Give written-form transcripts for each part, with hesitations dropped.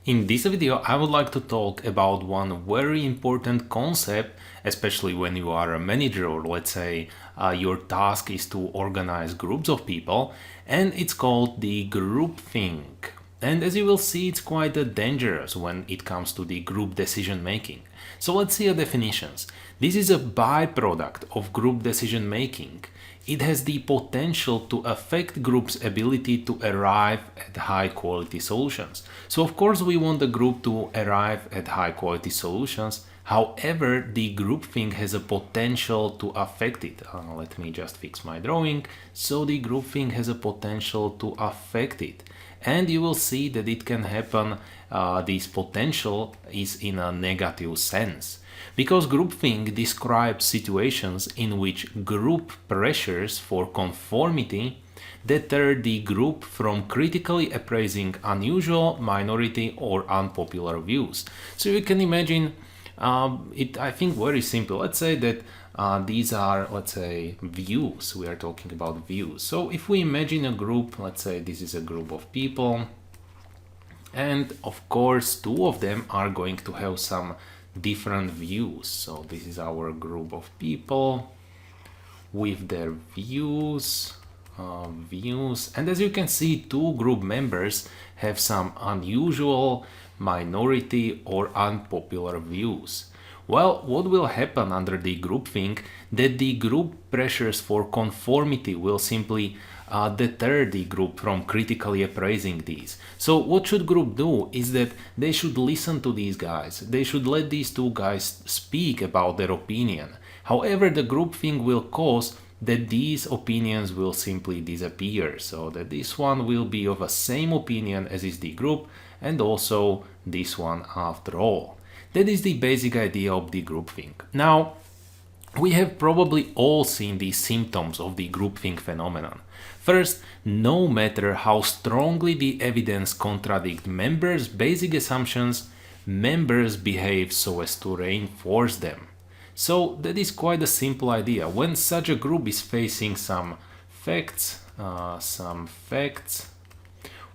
In this video, I would like to talk about one very important concept, especially when you are a manager or let's say your task is to organize groups of people, and it's called the groupthink. And as you will see, it's quite dangerous when it comes to the group decision making. So let's see the definitions. This is a byproduct of group decision making. It has the potential to affect groups' ability to arrive at high quality solutions. So of course we want the group to arrive at high quality solutions. However, the groupthink has a potential to affect it. Let me just fix my drawing. So the groupthink has a potential to affect it. And you will see that it can happen, this potential is in a negative sense. Because groupthink describes situations in which group pressures for conformity deter the group from critically appraising unusual, minority, or unpopular views. So you can imagine it, I think, very simple. Let's say that these are, let's say, views. We are talking about views. So if we imagine a group, let's say this is a group of people, and of course two of them are going to have some different views. So this is our group of people with their views, and as you can see, two group members have some unusual, minority, or unpopular views. Well, what will happen under the groupthink? That the group pressures for conformity will simply deter the group from critically appraising these. So what should group do is that they should listen to these guys. They should let these two guys speak about their opinion. However, the groupthink will cause that these opinions will simply disappear, so that this one will be of the same opinion as is the group, and also this one after all. That is the basic idea of the groupthink. Now, we have probably all seen the symptoms of the groupthink phenomenon. First, no matter how strongly the evidence contradicts members' basic assumptions, members behave so as to reinforce them. So that is quite a simple idea. When such a group is facing some facts,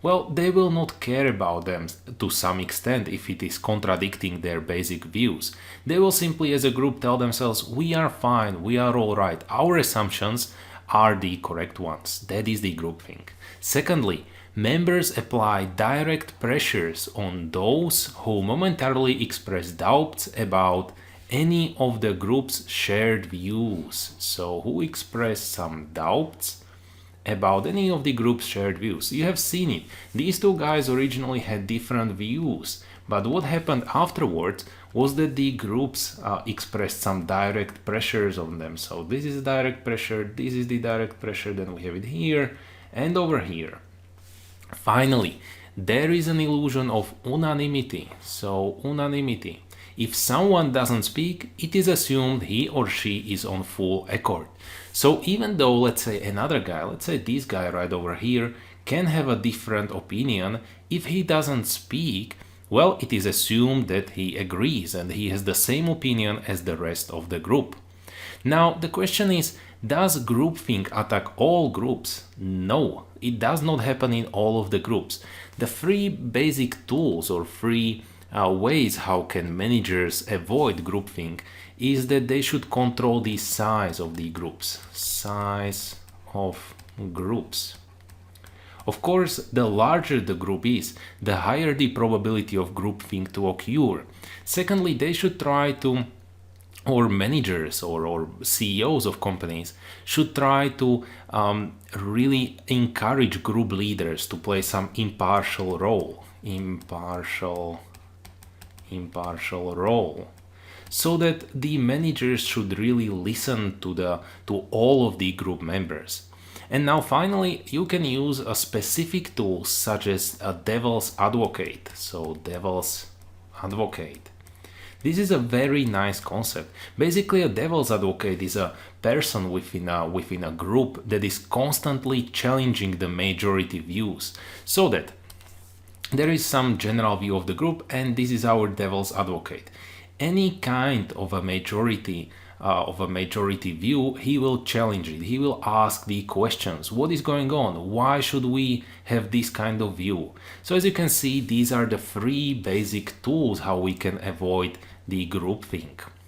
well, they will not care about them to some extent if it is contradicting their basic views. They will simply, as a group, tell themselves, we are fine, we are all right, our assumptions are the correct ones. That is the groupthink. Secondly, members apply direct pressures on those who momentarily express doubts about any of the group's shared views. So who express some doubts about any of the group's shared views? You have seen it. These two guys originally had different views, but what happened afterwards was that the groups expressed some direct pressures on them. So this is direct pressure, this is the direct pressure, then we have it here and over here. Finally, there is an illusion of unanimity. So unanimity. If someone doesn't speak, it is assumed he or she is on full accord. So even though, let's say, another guy, let's say this guy right over here, can have a different opinion, if he doesn't speak, well, it is assumed that he agrees and he has the same opinion as the rest of the group. Now, the question is, does groupthink attack all groups? No, it does not happen in all of the groups. The three basic tools or three ways how can managers avoid groupthink is that they should control the size of the groups. Size of groups. Of course, the larger the group is, the higher the probability of groupthink to occur. Secondly, they should try to, or managers or CEOs of companies should try to really encourage group leaders to play some impartial role. Impartial role, so that the managers should really listen to all of the group members. And now finally, you can use a specific tool such as a devil's advocate. So devil's advocate. This is a very nice concept. Basically, a devil's advocate is a person within a group that is constantly challenging the majority views, so that there is some general view of the group, and this is our devil's advocate. Any kind of a majority of a majority view, he will challenge it. He will ask the questions. What is going on? Why should we have this kind of view? So as you can see, these are the three basic tools how we can avoid the groupthink.